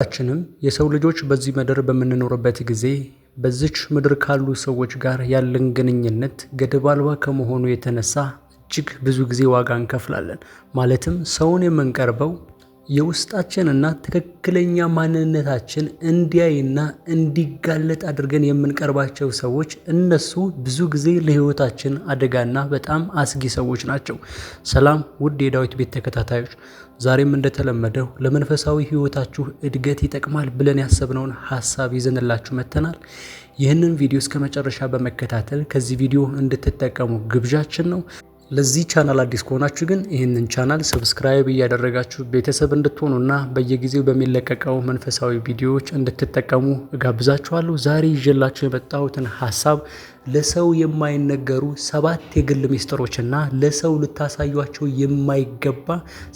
ሁላችንም የሰው ልጆች በዚህ ምድር በምንኖርበት ጊዜ በዚች ምድር ካሉ ሰዎች ጋር ያለን ግንኙነት ገደብ አልባ ከመሆኑ የተነሳ እጅግ ብዙ ጊዜ ዋጋ እንከፍላለን። ማለትም ሰውን የምንቀርበው የውስጣችንና ትክክለኛ ማንነታችን እንዲያይና እንዲጋለጥ አድርገን የምንቀርባቸው ሰዎች እነሱ ብዙ ጊዜ ለህይወታችን አደጋና በጣም አስጊ ሰዎች ናቸው። ሰላም ውድ የዳዊት ቤት ተከታታዮች፣ ዛሬም እንደተለመደው ለመንፈሳዊ ህይወታችሁ እድገት ይጠቅማል ብለን ያሰብነውን ሐሳብ ይዘንላችሁ መጥተናል። ይህንን ቪዲዮ እስከመጨረሻ በመከታተል ከዚህ ቪዲዮ እንድትጠቀሙ ግብዣችን ነው። ለዚህ ቻናል አዲስ ከሆናችሁ ግን ይህንን ቻናል ሰብስክራይብ እያደረጋችሁ ቤተሰብ እንድትሆኑና በየጊዜው በሚለቀቀው መንፈሳዊ ቪዲዮዎች እንድትጠቀሙ እጋብዛችኋለሁ። ዛሬ ይዤላችሁ የመጣሁትን ሐሳብ ለሰው የማይነገሩ 7 የግል ሚስጥሮችና ለሰው ልታሳዩቸው የማይገባ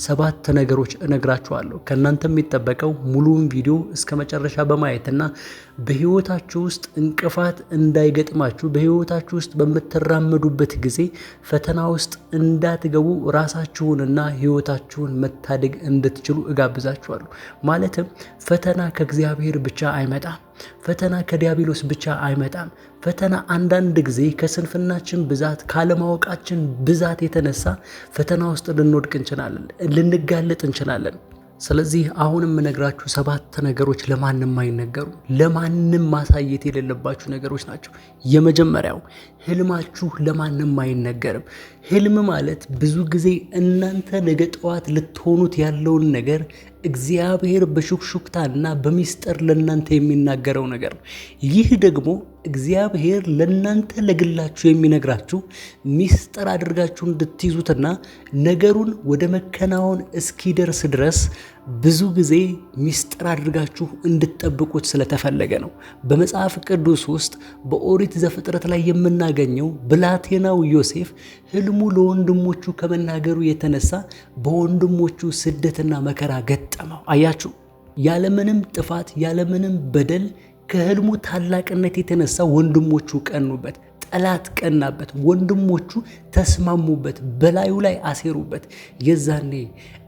7 ነገሮች እነግራችኋለሁ። ከእናንተ የሚጠበቀው ሙሉውን ቪዲዮ እስከመጨረሻ በማየትና በህይወታችሁ ውስጥ እንቅፋት እንዳይገጥማችሁ በህይወታችሁ ውስጥ በምትራመዱበት ጊዜ ፈተና ውስጥ እንዳትገቡ ራሳችሁንና ህይወታችሁን መታደግ እንድትችሉ እጋብዛችኋለሁ። ማለትም ፈተና ከእግዚአብሔር ብቻ አይመጣም። ፈተና ከዲያብሎስ ብቻ አይመጣም። ፈተና አንዳንድ ጊዜ ከስንፍናችን ብዛት ካለማወቃችን ብዛት የተነሳ ፈተና ውስጥ ልንወድቅ እንችላለን፣ ልንጋለጥ እንችላለን። ስለዚህ አሁንም የምነግራችሁ 7 ነገሮች ለማንም አይነገሩ፣ ለማንም ማሳየት የሌለባችሁ ነገሮች ናቸው። የመጀመሪያው ህልማችሁ ለማንም አይነገርም። ህልም ማለት ብዙ ጊዜ እናንተ ነገ ጠዋት ልትሆኑት ያለውን ነገር እግዚአብሔር በሹክሹክታና በሚስጥር ለእናንተ የሚናገረው ነገር ነው። ይህ ደግሞ እግዚአብሔር ለእናንተ ለግላችሁ የሚነግራችሁ ሚስጥር አድርጋችሁ እንድትይዙትና ነገሩን ወደ መከናወን እስኪደርስ ድረስ ብዙ ጊዜ ሚስጥር አድርጋችሁ እንድትጠብቁት ስለተፈለገ ነው። በመጽሐፍ ቅዱስ ውስጥ በኦሪት ዘፍጥረት ላይ የምናገኘው ብላቴናው ዮሴፍ ህልሙ ለወንድሞቹ ከመናገሩ የተነሳ በወንድሞቹ ስደትና መከራ ገጠመው። አያችሁ፣ ያለምንም ጥፋት ያለምንም በደል ከህልሙ ታላቅነት የተነሳ ወንድሞቹ ቀኑበት፣ ጠላት ቀናበት፣ ወንድሞቹ ተስማሙበት፣ በላዩ ላይ አሴሩበት። የዛኔ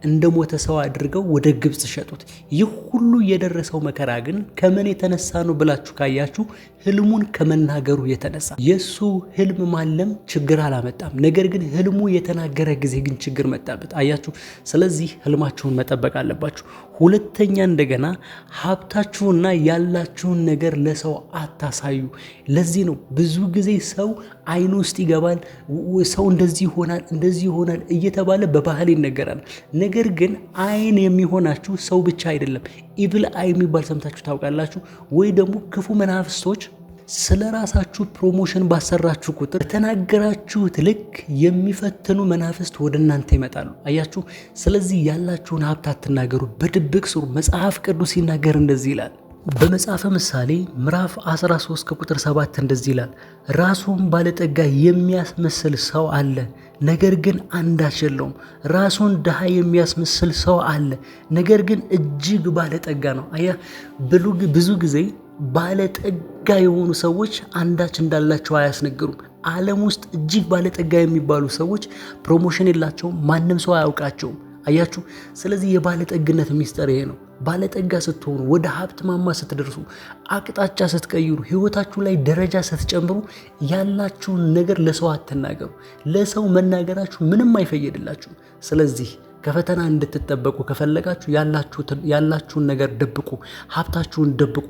እንደሞተ ሰው አድርገው ወደ ግብጽ ሸጡት። ይህ ሁሉ የደረሰው መከራ ግን ከምን የተነሳ ነው ብላችሁ ካያችሁ ህልሙን ከመናገሩ የተነሳ። የሱ ህልም ማለም ችግር አላመጣም፣ ነገር ግን ህልሙ የተናገረ ጊዜ ግን ችግር መጣበት። አያችሁ፣ ስለዚህ ህልማችሁን መጠበቅ አለባችሁ። ሁለተኛ እንደገና ሀብታችሁና ያላችሁን ነገር ለሰው አታሳዩ። ለዚህ ነው ብዙ ጊዜ ሰው አይኑ ውስጥ ይገባል፣ ሰው እንደዚህ ይሆናል እየተባለ በባህል ይነገራል። ነገር ግን አይን የሚሆናችሁ ሰው ብቻ አይደለም። ኢቪል አይ የሚባል ሰምታችሁ ታውቃላችሁ ወይ? ደግሞ ክፉ መናፍስቶች ስለ ራሳችሁ ፕሮሞሽን ባሰራችሁ ቁጥር በተናገራችሁት ልክ የሚፈትኑ መናፍስት ወደ እናንተ ይመጣሉ። አያችሁ፣ ስለዚህ ያላችሁን ሀብት አትናገሩ፣ በድብቅ ስሩ። መጽሐፍ ቅዱስ ሲናገር እንደዚህ ይላል። በመጽሐፈ ምሳሌ ምዕራፍ 13 ከቁጥር 7 እንደዚህ ይላል፣ ራሱን ባለጠጋ የሚያስመስል ሰው አለ፣ ነገር ግን አንዳች የለውም። ራሱን ድሃ የሚያስመስል ሰው አለ፣ ነገር ግን እጅግ ባለጠጋ ነው። አያ፣ ብዙ ጊዜ ባለጠጋ የሆኑ ሰዎች አንዳች እንዳላቸው አያስነግሩም። ዓለም ውስጥ እጅግ ባለጠጋ የሚባሉ ሰዎች ፕሮሞሽን የላቸውም፣ ማንም ሰው አያውቃቸውም። አያችሁ፣ ስለዚህ የባለጠግነት ሚስጥር ይሄ ነው። ባለጠጋ ስትሆኑ፣ ወደ ሀብት ማማ ስትደርሱ፣ አቅጣጫ ስትቀይሩ፣ ህይወታችሁ ላይ ደረጃ ስትጨምሩ ያላችሁን ነገር ለሰው አትናገሩ። ለሰው መናገራችሁ ምንም አይፈየድላችሁ። ስለዚህ ከፈተና እንድትጠበቁ ከፈለጋችሁ ያላችሁን ነገር ደብቁ፣ ሀብታችሁን ደብቁ፣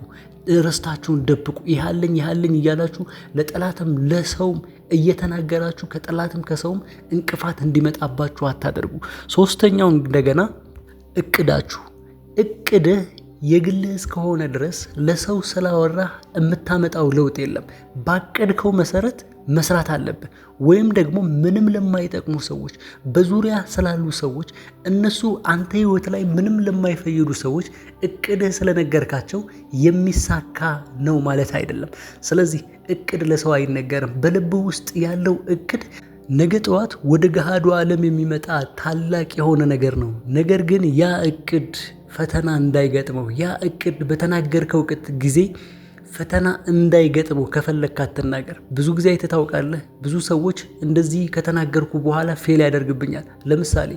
ርስታችሁን ደብቁ። ይሃለኝ እያላችሁ ለጠላትም ለሰውም እየተናገራችሁ ከጠላትም ከሰውም እንቅፋት እንዲመጣባችሁ አታደርጉ። ሶስተኛው እንደገና እቅድህ የግልህ እስከሆነ ድረስ ለሰው ስላወራህ የምታመጣው ለውጥ የለም። ባቀድከው መሰረት መስራት አለብህ። ወይም ደግሞ ምንም ለማይጠቅሙ ሰዎች፣ በዙሪያ ስላሉ ሰዎች፣ እነሱ አንተ ህይወት ላይ ምንም ለማይፈይዱ ሰዎች እቅድህ ስለነገርካቸው የሚሳካ ነው ማለት አይደለም። ስለዚህ እቅድ ለሰው አይነገርም። በልብህ ውስጥ ያለው እቅድ ነገ ጠዋት ወደ ገሃዱ ዓለም የሚመጣ ታላቅ የሆነ ነገር ነው። ነገር ግን ያ እቅድ ፈተና እንዳይገጥመው፣ ያ እቅድ በተናገርከው ጊዜ ፈተና እንዳይገጥሙ ከፈለክ አትናገር። ብዙ ጊዜ አይተህ ታውቃለህ፣ ብዙ ሰዎች እንደዚህ ከተናገርኩ በኋላ ፌል ያደርግብኛል። ለምሳሌ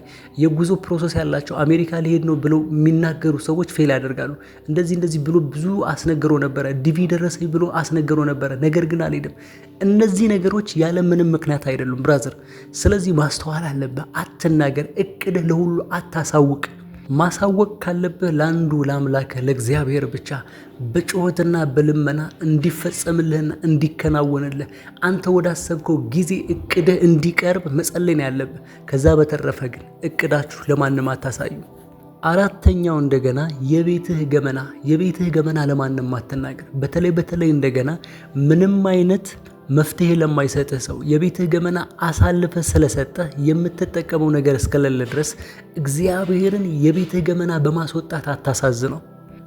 የጉዞ ፕሮሰስ ያላቸው አሜሪካ ሊሄድ ነው ብለው የሚናገሩ ሰዎች ፌል ያደርጋሉ። እንደዚህ ብሎ ብዙ አስነግሮ ነበረ፣ ዲቪ ደረሰኝ ብሎ አስነግሮ ነበረ፣ ነገር ግን አልሄድም። እነዚህ ነገሮች ያለ ምንም ምክንያት አይደሉም ብራዘር። ስለዚህ ማስተዋል አለብህ። አትናገር፣ እቅድህ ለሁሉ አታሳውቅ። ማሳወቅ ካለብህ ለአንዱ ለአምላክህ ለእግዚአብሔር ብቻ በጩኸትና በልመና እንዲፈጸምልህና እንዲከናወንልህ አንተ ወዳሰብከው ጊዜ እቅድህ እንዲቀርብ መጸለይ ያለብህ። ከዛ በተረፈ ግን እቅዳችሁ ለማንም አታሳዩ። አራተኛው እንደገና የቤትህ ገመና ለማንም አትናገር። በተለይ እንደገና ምንም አይነት መፍትሄ ለማይሰጥህ ሰው የቤትህ ገመና አሳልፈ ስለሰጠህ የምትጠቀመው ነገር እስከሌለ ድረስ እግዚአብሔርን የቤትህ ገመና በማስወጣት አታሳዝነው።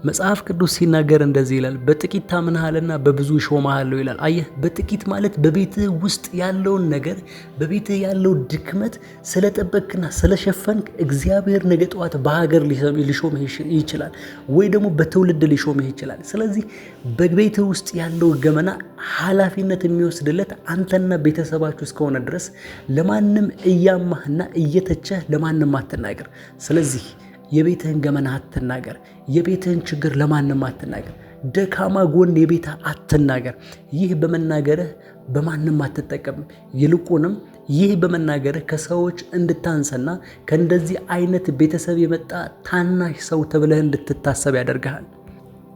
መጽሐፍ ቅዱስ ሲናገር እንደዚህ ይላል፣ በጥቂት ታምነሃልና በብዙ እሾምሃለሁ ይላል። አየህ፣ በጥቂት ማለት በቤትህ ውስጥ ያለውን ነገር፣ በቤትህ ያለው ድክመት ስለጠበቅና ስለሸፈንክ እግዚአብሔር ነገ ጠዋት በሀገር ሊሾምህ ይችላል፣ ወይ ደግሞ በትውልድ ሊሾምህ ይችላል። ስለዚህ በቤትህ ውስጥ ያለው ገመና ኃላፊነት የሚወስድለት አንተና ቤተሰባችሁ እስከሆነ ድረስ ለማንም እያማህና እየተቸህ ለማንም አትናገር። ስለዚህ የቤትህን ገመና አትናገር። የቤትህን ችግር ለማንም አትናገር። ደካማ ጎን የቤትህ አትናገር። ይህ በመናገርህ በማንም አትጠቀምም። ይልቁንም ይህ በመናገርህ ከሰዎች እንድታንሰና ከእንደዚህ አይነት ቤተሰብ የመጣ ታናሽ ሰው ተብለህ እንድትታሰብ ያደርግሃል።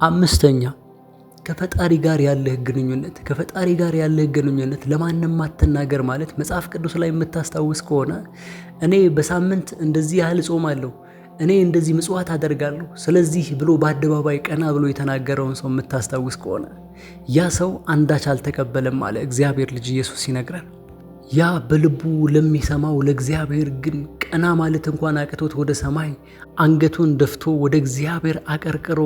አምስተኛ ከፈጣሪ ጋር ያለህ ግንኙነት ለማንም አትናገር ማለት መጽሐፍ ቅዱስ ላይ የምታስታውስ ከሆነ እኔ በሳምንት እንደዚህ ያህል ጾማለሁ፣ እኔ እንደዚህ ምጽዋት አደርጋለሁ፣ ስለዚህ ብሎ በአደባባይ ቀና ብሎ የተናገረውን ሰው የምታስታውስ ከሆነ ያ ሰው አንዳች አልተቀበለም አለ እግዚአብሔር ልጅ ኢየሱስ ሲነግረን። ያ በልቡ ለሚሰማው ለእግዚአብሔር ግን ቀና ማለት እንኳን አቅቶት ወደ ሰማይ አንገቱን ደፍቶ ወደ እግዚአብሔር አቀርቅሮ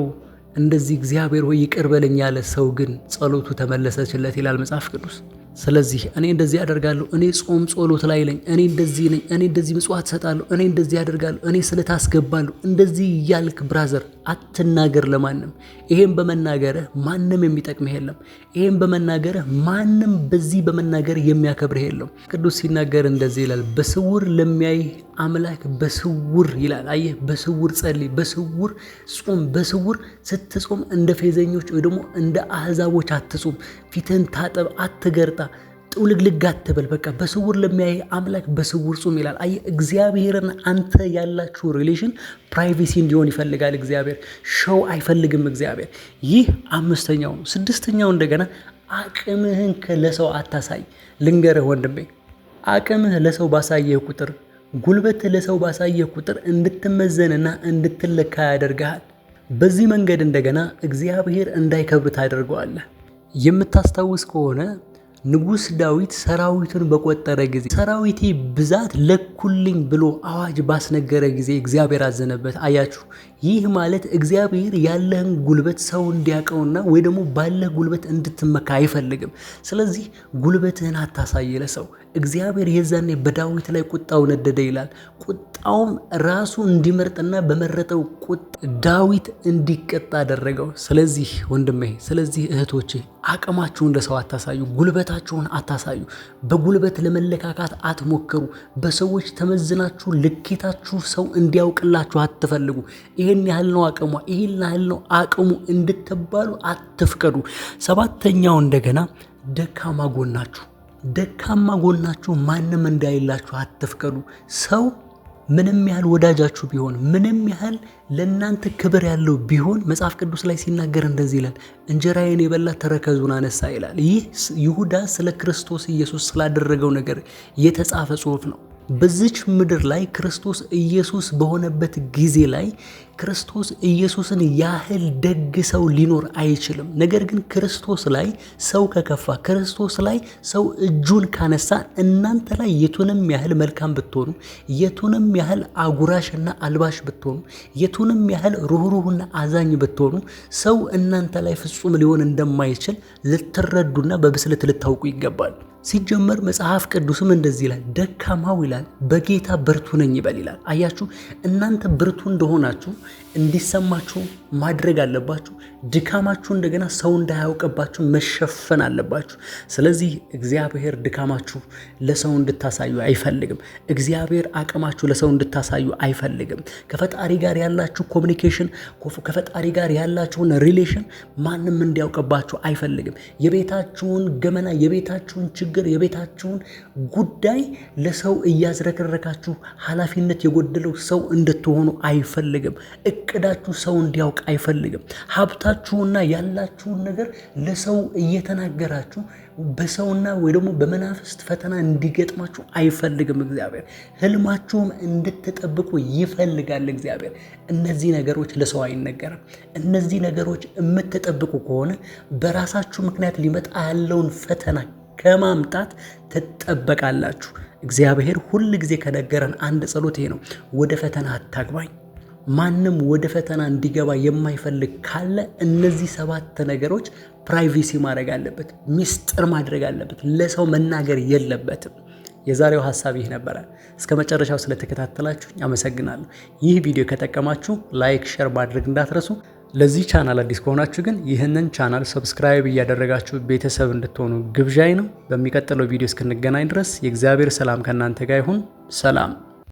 እንደዚህ እግዚአብሔር ሆይ ይቅር በለኝ ያለ ሰው ግን ጸሎቱ ተመለሰችለት ይላል መጽሐፍ ቅዱስ። ስለዚህ እኔ እንደዚህ አደርጋለሁ፣ እኔ ጾም ጸሎት ላይ ነኝ፣ እኔ እንደዚህ ነኝ፣ እኔ እንደዚህ ምጽዋት ሰጣለሁ፣ እኔ እንደዚህ አደርጋለሁ፣ እኔ ስለታስገባለሁ፣ እንደዚህ እያልክ ብራዘር አትናገር ለማንም። ይሄን በመናገርህ ማንም የሚጠቅምህ የለም። ይሄን በመናገርህ ማንም በዚህ በመናገርህ የሚያከብርህ የለም። ቅዱስ ሲናገር እንደዚህ ይላል፣ በስውር ለሚያይ አምላክ በስውር ይላል። አየህ፣ በስውር ጸልይ፣ በስውር ጾም። በስውር ስትጾም እንደ ፌዘኞች ወይ ደግሞ እንደ አህዛቦች አትጾም። ፊትህን ታጠብ፣ አትገርጣ፣ ጥውልግልግ አትበል። በቃ በስውር ለሚያይ አምላክ በስውር ጾም ይላል። አየህ፣ እግዚአብሔርን አንተ ያላችሁ ሪሌሽን ፕራይቬሲ እንዲሆን ይፈልጋል እግዚአብሔር። ሾው አይፈልግም እግዚአብሔር። ይህ አምስተኛው ነው። ስድስተኛው እንደገና አቅምህን ለሰው አታሳይ። ልንገርህ ወንድሜ፣ አቅምህ ለሰው ባሳየህ ቁጥር፣ ጉልበት ለሰው ባሳየህ ቁጥር እንድትመዘንና እንድትለካ ያደርግሃል። በዚህ መንገድ እንደገና እግዚአብሔር እንዳይከብር ታደርገዋለህ። የምታስታውስ ከሆነ ንጉሥ ዳዊት ሰራዊቱን በቆጠረ ጊዜ ሰራዊቴ ብዛት ለኩልኝ ብሎ አዋጅ ባስነገረ ጊዜ እግዚአብሔር አዘነበት። አያችሁ፣ ይህ ማለት እግዚአብሔር ያለህን ጉልበት ሰው እንዲያውቀውና ወይ ደግሞ ባለህ ጉልበት እንድትመካ አይፈልግም። ስለዚህ ጉልበትህን አታሳይ ለሰው። እግዚአብሔር የዛኔ በዳዊት ላይ ቁጣው ነደደ ይላል። ቁጣውም ራሱ እንዲመርጥና በመረጠው ቁጣ ዳዊት እንዲቀጣ አደረገው። ስለዚህ ወንድሜ፣ ስለዚህ እህቶቼ አቅማችሁን ለሰው አታሳዩ፣ ጉልበታችሁን አታሳዩ። በጉልበት ለመለካካት አትሞክሩ። በሰዎች ተመዝናችሁ ልኬታችሁ ሰው እንዲያውቅላችሁ አትፈልጉ። ይህን ያህል ነው አቅሟ፣ ይህን ያህል ነው አቅሙ እንድትባሉ አትፍቀዱ። ሰባተኛው እንደገና ደካማ ጎናችሁ ማንም እንዳይላችሁ አትፍቀዱ። ሰው ምንም ያህል ወዳጃችሁ ቢሆን፣ ምንም ያህል ለእናንተ ክብር ያለው ቢሆን መጽሐፍ ቅዱስ ላይ ሲናገር እንደዚህ ይላል፣ እንጀራዬን የበላ ተረከዙን አነሳ ይላል። ይህ ይሁዳ ስለ ክርስቶስ ኢየሱስ ስላደረገው ነገር የተጻፈ ጽሑፍ ነው። በዚች ምድር ላይ ክርስቶስ ኢየሱስ በሆነበት ጊዜ ላይ ክርስቶስ ኢየሱስን ያህል ደግ ሰው ሊኖር አይችልም። ነገር ግን ክርስቶስ ላይ ሰው ከከፋ፣ ክርስቶስ ላይ ሰው እጁን ካነሳ፣ እናንተ ላይ የቱንም ያህል መልካም ብትሆኑ፣ የቱንም ያህል አጉራሽና አልባሽ ብትሆኑ፣ የቱንም ያህል ሩህሩህና አዛኝ ብትሆኑ፣ ሰው እናንተ ላይ ፍጹም ሊሆን እንደማይችል ልትረዱና በብስለት ልታውቁ ይገባል። ሲጀመር መጽሐፍ ቅዱስም እንደዚህ ይላል፣ ደካማው ይላል በጌታ ብርቱ ነኝ ይበል ይላል። አያችሁ፣ እናንተ ብርቱ እንደሆናችሁ እንዲሰማችሁ ማድረግ አለባችሁ። ድካማችሁ እንደገና ሰው እንዳያውቅባችሁ መሸፈን አለባችሁ። ስለዚህ እግዚአብሔር ድካማችሁ ለሰው እንድታሳዩ አይፈልግም። እግዚአብሔር አቅማችሁ ለሰው እንድታሳዩ አይፈልግም። ከፈጣሪ ጋር ያላችሁ ኮሚኒኬሽን፣ ከፈጣሪ ጋር ያላችሁን ሪሌሽን ማንም እንዲያውቅባችሁ አይፈልግም። የቤታችሁን ገመና፣ የቤታችሁን ችግር፣ የቤታችሁን ጉዳይ ለሰው እያዝረከረካችሁ ኃላፊነት የጎደለው ሰው እንድትሆኑ አይፈልግም። እቅዳችሁ ሰው እንዲያውቅ አይፈልግም። ሀብታችሁና ያላችሁን ነገር ለሰው እየተናገራችሁ በሰውና ወይ ደግሞ በመናፍስት ፈተና እንዲገጥማችሁ አይፈልግም እግዚአብሔር። ህልማችሁም እንድትጠብቁ ይፈልጋል እግዚአብሔር። እነዚህ ነገሮች ለሰው አይነገርም። እነዚህ ነገሮች የምትጠብቁ ከሆነ በራሳችሁ ምክንያት ሊመጣ ያለውን ፈተና ከማምጣት ትጠበቃላችሁ። እግዚአብሔር ሁል ጊዜ ከነገረን አንድ ጸሎት ይሄ ነው፣ ወደ ፈተና አታግባኝ። ማንም ወደ ፈተና እንዲገባ የማይፈልግ ካለ እነዚህ 7 ነገሮች ፕራይቬሲ ማድረግ አለበት፣ ሚስጥር ማድረግ አለበት፣ ለሰው መናገር የለበትም። የዛሬው ሐሳብ ይህ ነበረ። እስከ መጨረሻው ስለተከታተላችሁ አመሰግናለሁ። ይህ ቪዲዮ ከጠቀማችሁ ላይክ፣ ሼር ማድረግ እንዳትረሱ። ለዚህ ቻናል አዲስ ከሆናችሁ ግን ይህንን ቻናል ሰብስክራይብ እያደረጋችሁ ቤተሰብ እንድትሆኑ ግብዣይ ነው። በሚቀጥለው ቪዲዮ እስክንገናኝ ድረስ የእግዚአብሔር ሰላም ከእናንተ ጋር ይሁን። ሰላም።